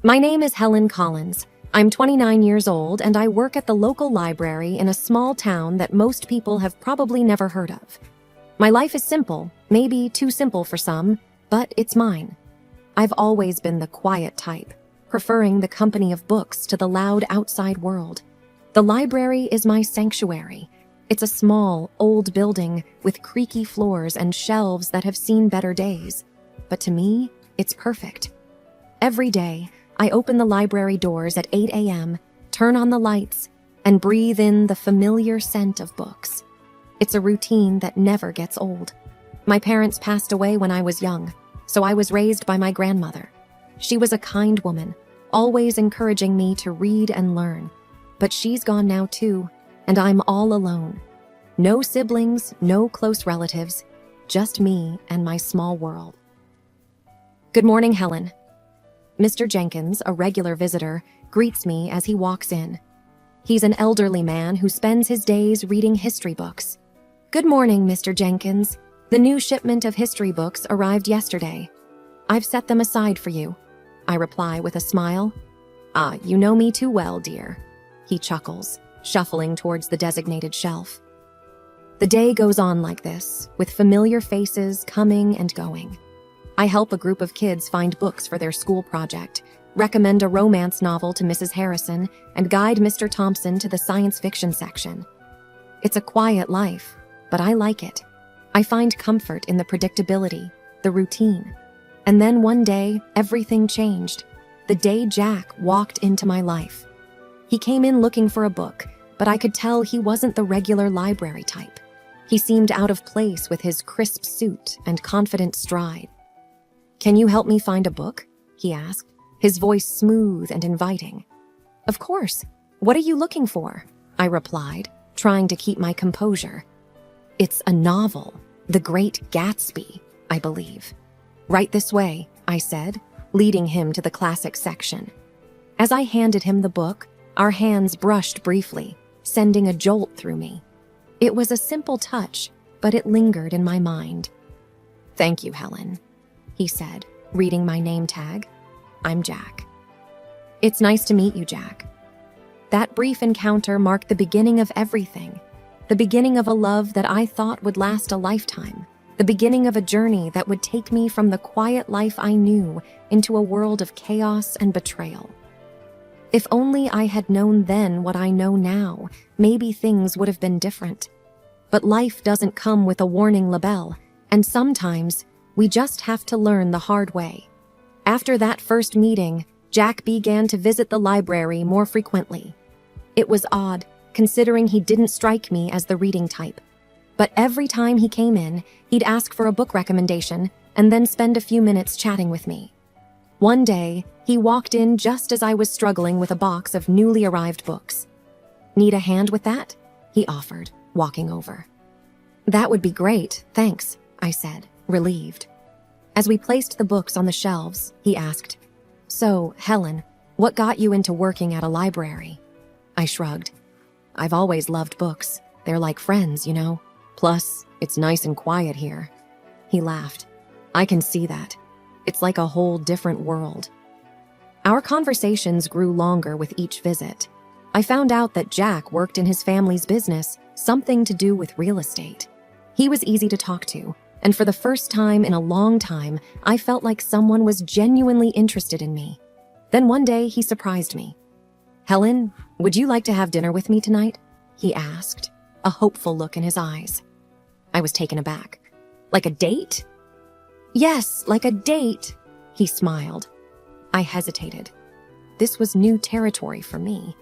My name is Helen Collins. I'm 29 years old and I work at the local library in a small town that most people have probably never heard of. My life is simple, maybe too simple for some, but it's mine. I've always been the quiet type, preferring the company of books to the loud outside world. The library is my sanctuary. It's a small, old building with creaky floors and shelves that have seen better days. But to me, it's perfect. Every day, I open the library doors at 8 a.m., turn on the lights, and breathe in the familiar scent of books. It's a routine that never gets old. My parents passed away when I was young, so I was raised by my grandmother. She was a kind woman, always encouraging me to read and learn. But she's gone now too, and I'm all alone. No siblings, no close relatives, just me and my small world. Good morning, Helen. Mr. Jenkins, a regular visitor, greets me as he walks in. He's an elderly man who spends his days reading history books. Good morning, Mr. Jenkins. The new shipment of history books arrived yesterday. I've set them aside for you, I reply with a smile. Ah, you know me too well, dear. He chuckles, shuffling towards the designated shelf. The day goes on like this, with familiar faces coming and going. I help a group of kids find books for their school project, recommend a romance novel to Mrs. Harrison, and guide Mr. Thompson to the science fiction section. It's a quiet life, but I like it. I find comfort in the predictability, the routine. And then one day, everything changed. The day Jack walked into my life. He came in looking for a book, but I could tell he wasn't the regular library type. He seemed out of place with his crisp suit and confident stride. Can you help me find a book? He asked, his voice smooth and inviting. Of course. What are you looking for? I replied, trying to keep my composure. It's a novel, The Great Gatsby, I believe. Right this way, I said, leading him to the classic section. As I handed him the book, our hands brushed briefly, sending a jolt through me. It was a simple touch, but it lingered in my mind. Thank you, Helen, he said, reading my name tag. I'm Jack. It's nice to meet you, Jack. That brief encounter marked the beginning of everything. The beginning of a love that I thought would last a lifetime. The beginning of a journey that would take me from the quiet life I knew into a world of chaos and betrayal. If only I had known then what I know now, maybe things would have been different. But life doesn't come with a warning label, and sometimes we just have to learn the hard way. After that first meeting, Jack began to visit the library more frequently. It was odd, considering he didn't strike me as the reading type. But every time he came in, he'd ask for a book recommendation and then spend a few minutes chatting with me. One day, he walked in just as I was struggling with a box of newly arrived books. Need a hand with that? He offered, walking over. That would be great, thanks, I said, relieved. As we placed the books on the shelves, he asked, So, Helen, what got you into working at a library? I shrugged. I've always loved books. They're like friends, you know. Plus, it's nice and quiet here. He laughed. I can see that. It's like a whole different world. Our conversations grew longer with each visit. I found out that Jack worked in his family's business, something to do with real estate. He was easy to talk to, and for the first time in a long time, I felt like someone was genuinely interested in me. Then one day, he surprised me. Helen, would you like to have dinner with me tonight? He asked, a hopeful look in his eyes. I was taken aback. Like a date? Yes, like a date, he smiled. I hesitated. This was new territory for me,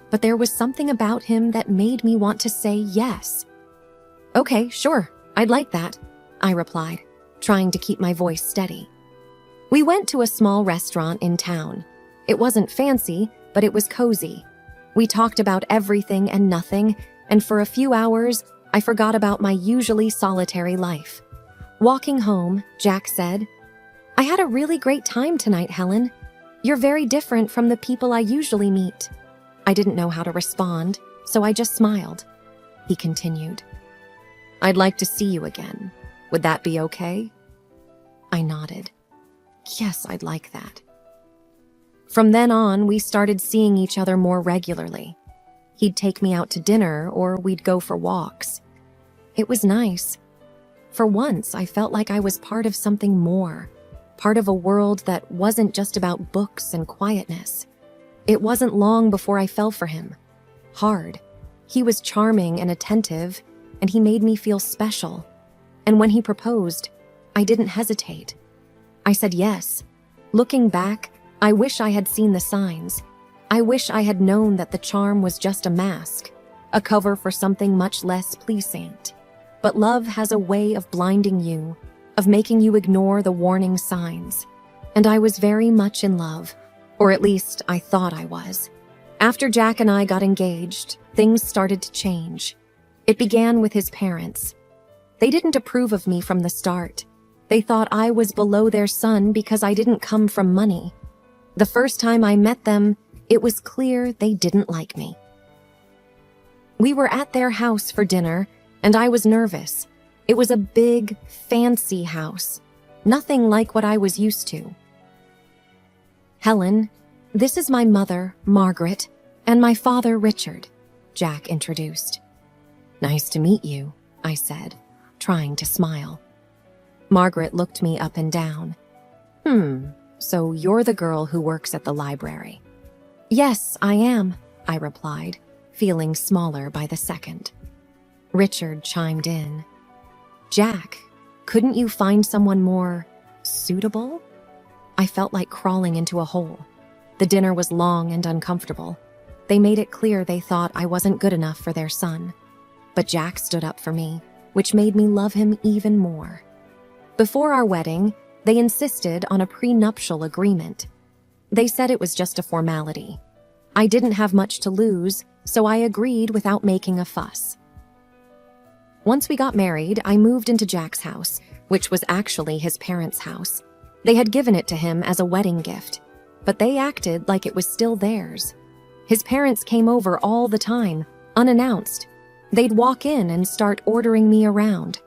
but there was something about him that made me want to say yes. Okay, sure, I'd like that, I replied, trying to keep my voice steady. We went to a small restaurant in town. It wasn't fancy, but it was cozy. We talked about everything and nothing, and for a few hours, I forgot about my usually solitary life. Walking home, Jack said, I had a really great time tonight, Helen. You're very different from the people I usually meet. I didn't know how to respond, so I just smiled. He continued, I'd like to see you again. Would that be okay? I nodded. Yes, I'd like that. From then on, we started seeing each other more regularly. He'd take me out to dinner or we'd go for walks. It was nice. For once, I felt like I was part of something more, part of a world that wasn't just about books and quietness. It wasn't long before I fell for him. Hard. He was charming and attentive, and he made me feel special. And when he proposed, I didn't hesitate. I said yes. Looking back, I wish I had seen the signs. I wish I had known that the charm was just a mask, a cover for something much less pleasant. But love has a way of blinding you, of making you ignore the warning signs. And I was very much in love, or at least I thought I was. After Jack and I got engaged, things started to change. It began with his parents. They didn't approve of me from the start. They thought I was below their son because I didn't come from money. The first time I met them, it was clear they didn't like me. We were at their house for dinner, and I was nervous. It was a big, fancy house. Nothing like what I was used to. "Helen, this is my mother, Margaret, and my father, Richard," Jack introduced. "Nice to meet you," I said, trying to smile. Margaret looked me up and down. So you're the girl who works at the library." "Yes, I am," I replied, feeling smaller by the second. Richard chimed in. "Jack, couldn't you find someone more suitable?" I felt like crawling into a hole. The dinner was long and uncomfortable. They made it clear they thought I wasn't good enough for their son. But Jack stood up for me, which made me love him even more. Before our wedding, they insisted on a prenuptial agreement. They said it was just a formality. I didn't have much to lose, so I agreed without making a fuss. Once we got married, I moved into Jack's house, which was actually his parents' house. They had given it to him as a wedding gift, but they acted like it was still theirs. His parents came over all the time, unannounced. They'd walk in and start ordering me around.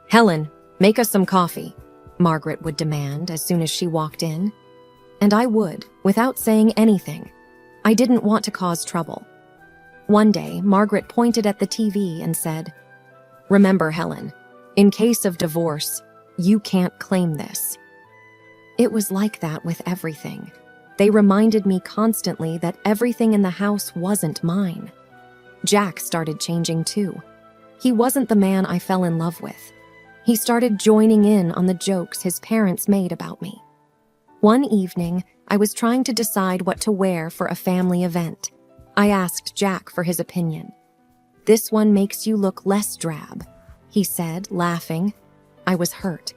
"Helen, make us some coffee," Margaret would demand as soon as she walked in. And I would, without saying anything. I didn't want to cause trouble. One day, Margaret pointed at the TV and said, "Remember, Helen, in case of divorce, you can't claim this." It was like that with everything. They reminded me constantly that everything in the house wasn't mine. Jack started changing too. He wasn't the man I fell in love with. He started joining in on the jokes his parents made about me. One evening, I was trying to decide what to wear for a family event. I asked Jack for his opinion. "This one makes you look less drab," he said, laughing. I was hurt.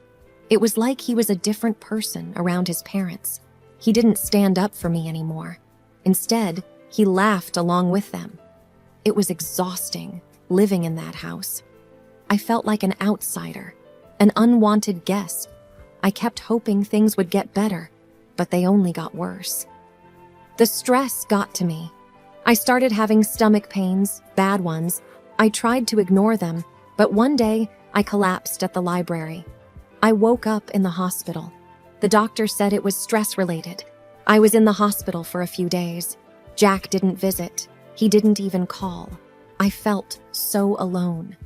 It was like he was a different person around his parents. He didn't stand up for me anymore. Instead, he laughed along with them. It was exhausting, living in that house. I felt like an outsider, an unwanted guest. I kept hoping things would get better, but they only got worse. The stress got to me. I started having stomach pains, bad ones. I tried to ignore them, but one day I collapsed at the library. I woke up in the hospital. The doctor said it was stress-related. I was in the hospital for a few days. Jack didn't visit. He didn't even call. I felt so alone.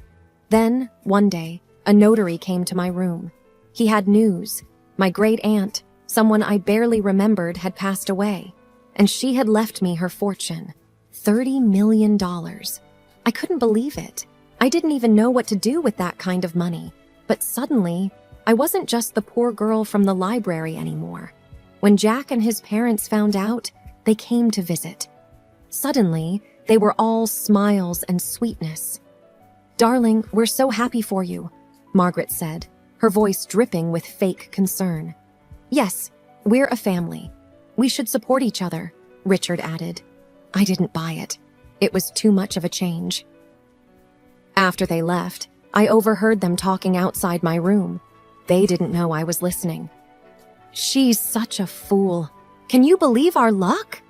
Then, one day, a notary came to my room. He had news. My great-aunt, someone I barely remembered, had passed away, and she had left me her fortune, $30 million. I couldn't believe it. I didn't even know what to do with that kind of money. But suddenly, I wasn't just the poor girl from the library anymore. When Jack and his parents found out, they came to visit. Suddenly, they were all smiles and sweetness. "Darling, we're so happy for you," Margaret said, her voice dripping with fake concern. "Yes, we're a family. We should support each other," Richard added. I didn't buy it. It was too much of a change. After they left, I overheard them talking outside my room. They didn't know I was listening. "She's such a fool. Can you believe our luck?"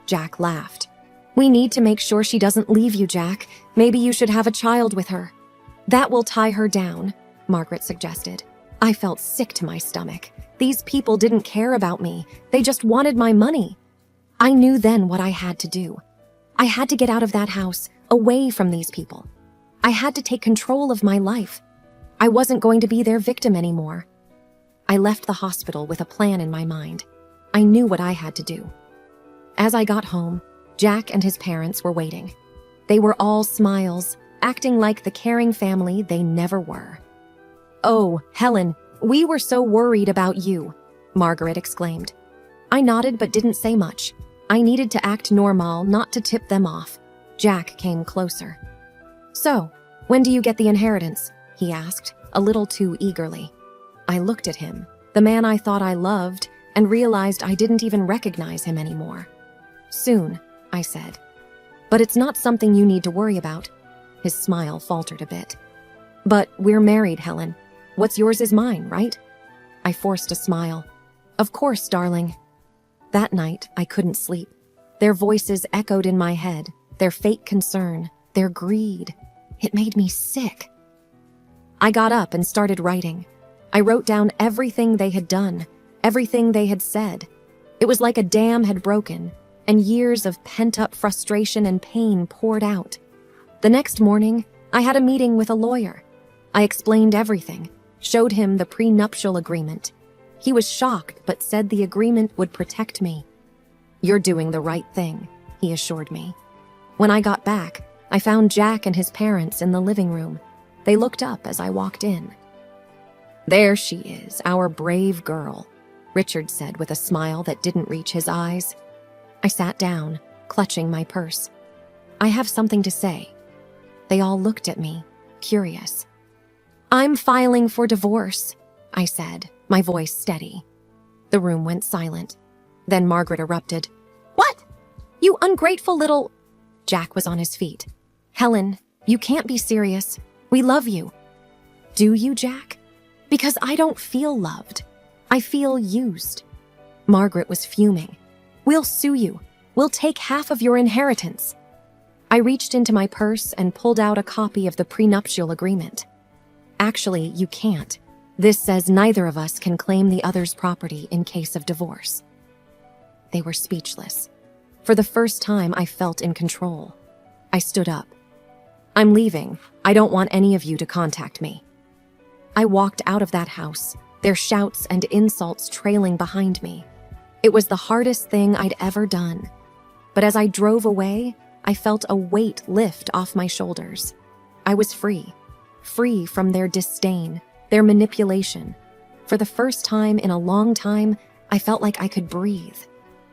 Jack laughed. "We need to make sure she doesn't leave you, Jack. Maybe you should have a child with her." "That will tie her down," Margaret suggested. I felt sick to my stomach. These people didn't care about me. They just wanted my money. I knew then what I had to do. I had to get out of that house, away from these people. I had to take control of my life. I wasn't going to be their victim anymore. I left the hospital with a plan in my mind. I knew what I had to do. As I got home, Jack and his parents were waiting. They were all smiles, acting like the caring family they never were. "Oh, Helen, we were so worried about you," Margaret exclaimed. I nodded but didn't say much. I needed to act normal, not to tip them off. Jack came closer. "So, when do you get the inheritance?" he asked, a little too eagerly. I looked at him, the man I thought I loved, and realized I didn't even recognize him anymore. "Soon," I said. "But it's not something you need to worry about." His smile faltered a bit. "But we're married, Helen. What's yours is mine, right?" I forced a smile. "Of course, darling." That night, I couldn't sleep. Their voices echoed in my head, their fake concern, their greed. It made me sick. I got up and started writing. I wrote down everything they had done, everything they had said. It was like a dam had broken, and years of pent-up frustration and pain poured out. The next morning, I had a meeting with a lawyer. I explained everything, showed him the prenuptial agreement. He was shocked but said the agreement would protect me. "You're doing the right thing," he assured me. When I got back, I found Jack and his parents in the living room. They looked up as I walked in. "There she is, our brave girl," Richard said with a smile that didn't reach his eyes. I sat down, clutching my purse. "I have something to say." They all looked at me, curious. "I'm filing for divorce," I said, my voice steady. The room went silent. Then Margaret erupted. "What? You ungrateful little—" Jack was on his feet. "Helen, you can't be serious. We love you." "Do you, Jack?" "Because I don't feel loved. I feel used." Margaret was fuming. "We'll sue you. We'll take half of your inheritance." I reached into my purse and pulled out a copy of the prenuptial agreement. "Actually, you can't. This says neither of us can claim the other's property in case of divorce." They were speechless. For the first time, I felt in control. I stood up. "I'm leaving. I don't want any of you to contact me." I walked out of that house, their shouts and insults trailing behind me. It was the hardest thing I'd ever done. But as I drove away, I felt a weight lift off my shoulders. I was free from their disdain, their manipulation. For the first time in a long time, I felt like I could breathe.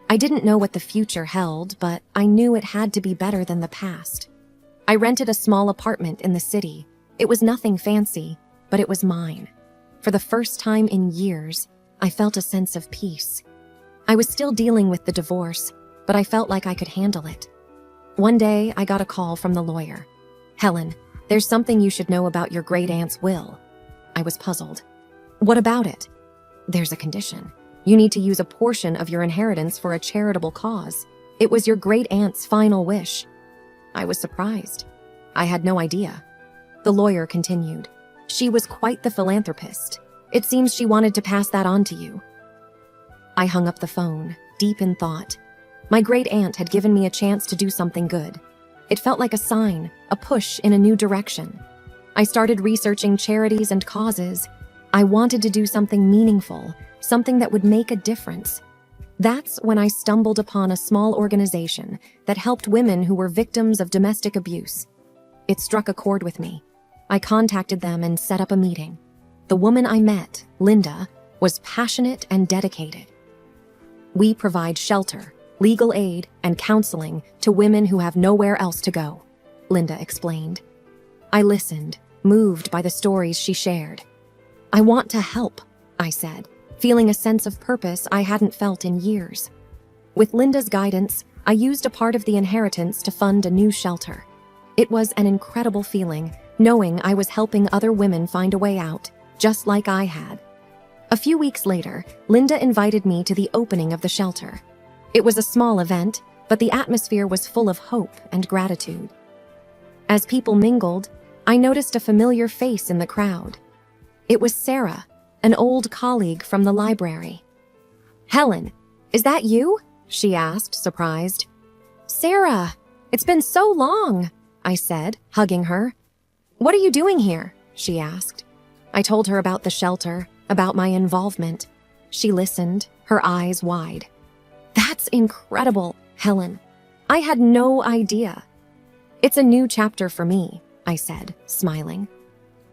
I didn't know what the future held, but I knew it had to be better than the past. I rented a small apartment in the city. It was nothing fancy, but it was mine. For the first time in years, I felt a sense of peace. I was still dealing with the divorce, but I felt like I could handle it. One day, I got a call from the lawyer. "Helen, there's something you should know about your great-aunt's will." I was puzzled. "What about it?" "There's a condition. You need to use a portion of your inheritance for a charitable cause. It was your great-aunt's final wish." I was surprised. I had no idea. The lawyer continued. "She was quite the philanthropist. It seems she wanted to pass that on to you." I hung up the phone, deep in thought. My great-aunt had given me a chance to do something good. It felt like a sign, a push in a new direction. I started researching charities and causes. I wanted to do something meaningful, something that would make a difference. That's when I stumbled upon a small organization that helped women who were victims of domestic abuse. It struck a chord with me. I contacted them and set up a meeting. The woman I met, Linda, was passionate and dedicated. "We provide shelter, legal aid, and counseling to women who have nowhere else to go," Linda explained. I listened, moved by the stories she shared. "I want to help," I said, feeling a sense of purpose I hadn't felt in years. With Linda's guidance, I used a part of the inheritance to fund a new shelter. It was an incredible feeling, knowing I was helping other women find a way out, just like I had. A few weeks later, Linda invited me to the opening of the shelter. It was a small event, but the atmosphere was full of hope and gratitude. As people mingled, I noticed a familiar face in the crowd. It was Sarah, an old colleague from the library. "Helen, is that you?" she asked, surprised. Sarah, it's been so long, I said, hugging her. What are you doing here? She asked. I told her about the shelter, about my involvement. She listened, her eyes wide. That's incredible, Helen. I had no idea. It's a new chapter for me, I said, smiling.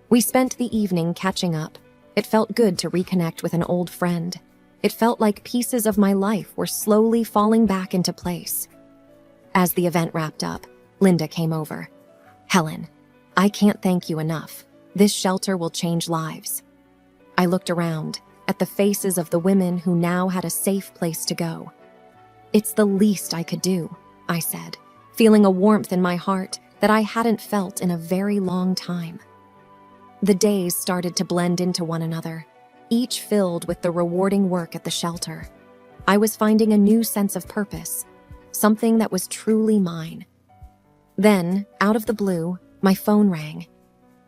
We spent the evening catching up. It felt good to reconnect with an old friend. It felt like pieces of my life were slowly falling back into place. As the event wrapped up, Linda came over. Helen, I can't thank you enough. This shelter will change lives. I looked around at the faces of the women who now had a safe place to go. It's the least I could do, I said, feeling a warmth in my heart that I hadn't felt in a very long time. The days started to blend into one another, each filled with the rewarding work at the shelter. I was finding a new sense of purpose, something that was truly mine. Then, out of the blue, my phone rang.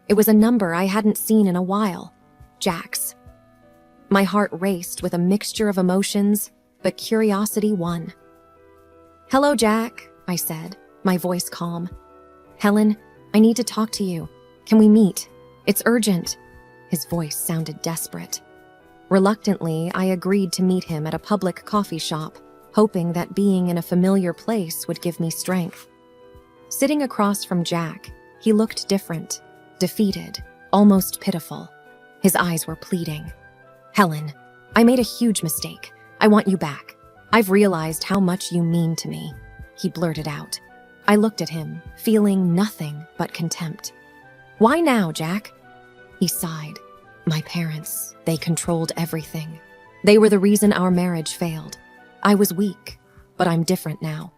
It was a number I hadn't seen in a while, Jack's. My heart raced with a mixture of emotions, but curiosity won. Hello, Jack, I said, my voice calm. Helen, I need to talk to you. Can we meet? It's urgent. His voice sounded desperate. Reluctantly, I agreed to meet him at a public coffee shop, hoping that being in a familiar place would give me strength. Sitting across from Jack, he looked different, defeated, almost pitiful. His eyes were pleading. Helen, I made a huge mistake. I want you back. I've realized how much you mean to me, he blurted out. I looked at him, feeling nothing but contempt. Why now, Jack? He sighed. My parents, they controlled everything. They were the reason our marriage failed. I was weak, but I'm different now.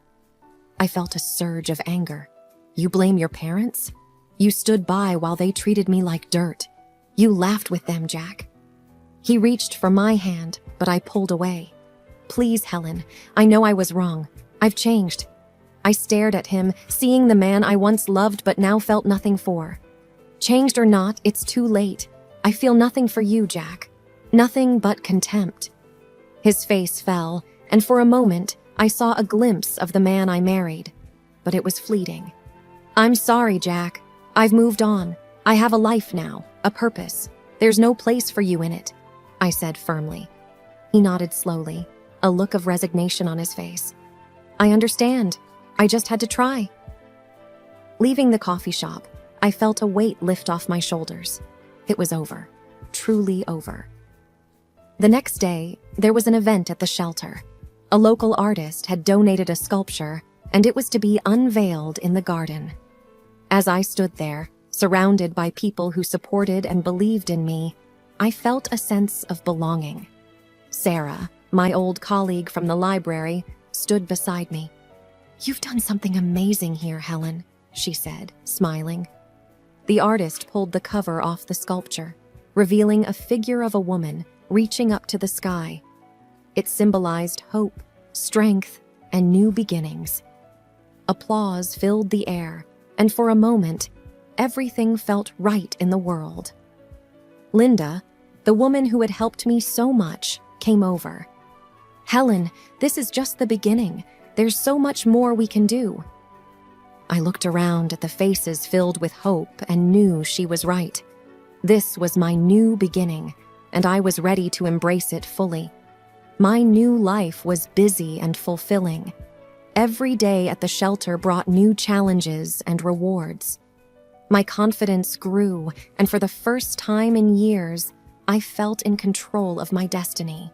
I felt a surge of anger. You blame your parents? You stood by while they treated me like dirt. You laughed with them, Jack. He reached for my hand, but I pulled away. Please, Helen, I know I was wrong. I've changed. I stared at him, seeing the man I once loved but now felt nothing for. Changed or not, it's too late. I feel nothing for you, Jack. Nothing but contempt. His face fell, and for a moment, I saw a glimpse of the man I married. But it was fleeting. I'm sorry, Jack. I've moved on. I have a life now, a purpose. There's no place for you in it, I said firmly. He nodded slowly, a look of resignation on his face. I understand. I just had to try. Leaving the coffee shop, I felt a weight lift off my shoulders. It was over. Truly over. The next day, there was an event at the shelter. A local artist had donated a sculpture, and it was to be unveiled in the garden. As I stood there, surrounded by people who supported and believed in me, I felt a sense of belonging. Sarah, my old colleague from the library, stood beside me. You've done something amazing here, Helen, she said, smiling. The artist pulled the cover off the sculpture, revealing a figure of a woman reaching up to the sky. It symbolized hope, strength, and new beginnings. Applause filled the air, and for a moment, everything felt right in the world. Linda, the woman who had helped me so much, came over. Helen, this is just the beginning. There's so much more we can do. I looked around at the faces filled with hope and knew she was right. This was my new beginning, and I was ready to embrace it fully. My new life was busy and fulfilling. Every day at the shelter brought new challenges and rewards. My confidence grew, and for the first time in years, I felt in control of my destiny.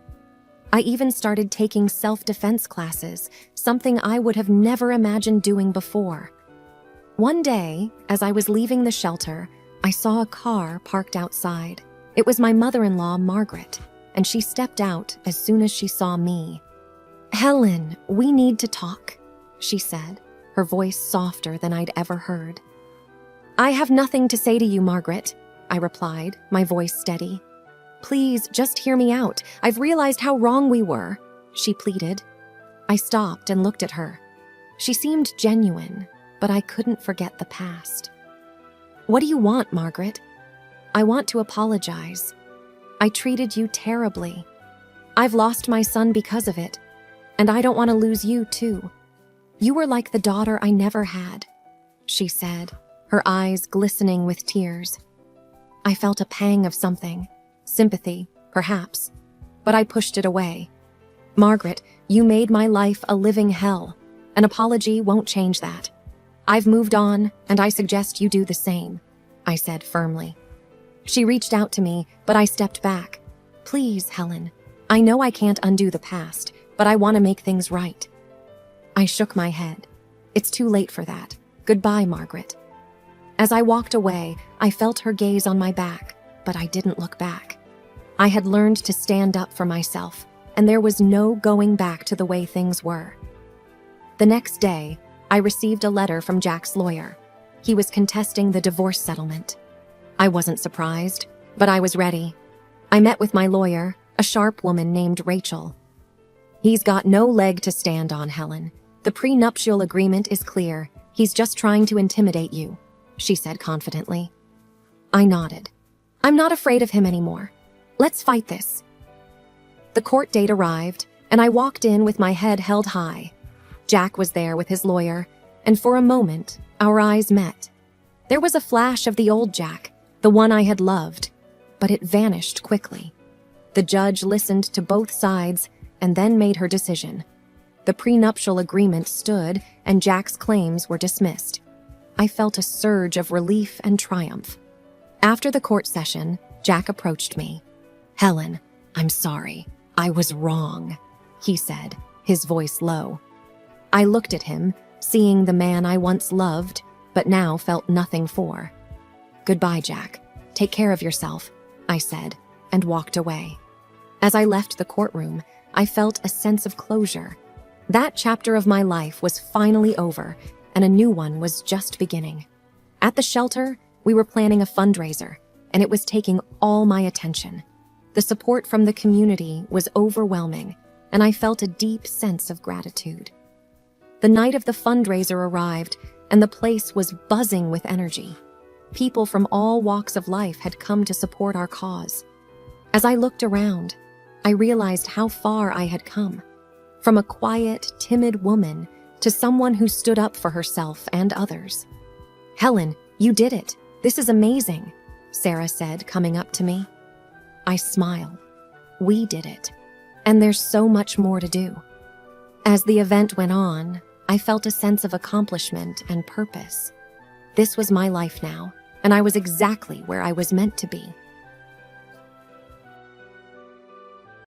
I even started taking self-defense classes, something I would have never imagined doing before. One day, as I was leaving the shelter, I saw a car parked outside. It was my mother-in-law, Margaret, and she stepped out as soon as she saw me. Helen, we need to talk, she said, her voice softer than I'd ever heard. I have nothing to say to you, Margaret, I replied, my voice steady. Please, just hear me out. I've realized how wrong we were, she pleaded. I stopped and looked at her. She seemed genuine, but I couldn't forget the past. What do you want, Margaret? I want to apologize. I treated you terribly. I've lost my son because of it. And I don't want to lose you, too. You were like the daughter I never had," she said, her eyes glistening with tears. I felt a pang of something, sympathy, perhaps, but I pushed it away. "Margaret, you made my life a living hell. An apology won't change that. I've moved on, and I suggest you do the same," I said firmly. She reached out to me, but I stepped back. "Please, Helen, I know I can't undo the past, but I want to make things right." I shook my head. "It's too late for that. Goodbye, Margaret." As I walked away, I felt her gaze on my back, but I didn't look back. I had learned to stand up for myself, and there was no going back to the way things were. The next day, I received a letter from Jack's lawyer. He was contesting the divorce settlement. I wasn't surprised, but I was ready. I met with my lawyer, a sharp woman named Rachel. "He's got no leg to stand on, Helen. The prenuptial agreement is clear. He's just trying to intimidate you," she said confidently. I nodded. "I'm not afraid of him anymore. Let's fight this." The court date arrived, and I walked in with my head held high. Jack was there with his lawyer, and for a moment, our eyes met. There was a flash of the old Jack, the one I had loved, but it vanished quickly. The judge listened to both sides and then made her decision. The prenuptial agreement stood, and Jack's claims were dismissed. I felt a surge of relief and triumph. After the court session, Jack approached me. "Helen, I'm sorry. I was wrong," he said, his voice low. I looked at him, seeing the man I once loved, but now felt nothing for. "Goodbye, Jack. Take care of yourself," I said, and walked away. As I left the courtroom, I felt a sense of closure. That chapter of my life was finally over, and a new one was just beginning. At the shelter, we were planning a fundraiser, and it was taking all my attention. The support from the community was overwhelming, and I felt a deep sense of gratitude. The night of the fundraiser arrived, and the place was buzzing with energy. People from all walks of life had come to support our cause. As I looked around, I realized how far I had come. From a quiet, timid woman to someone who stood up for herself and others. "Helen, you did it. This is amazing," Sarah said, coming up to me. I smiled. We did it. And there's so much more to do. As the event went on, I felt a sense of accomplishment and purpose. This was my life now, and I was exactly where I was meant to be.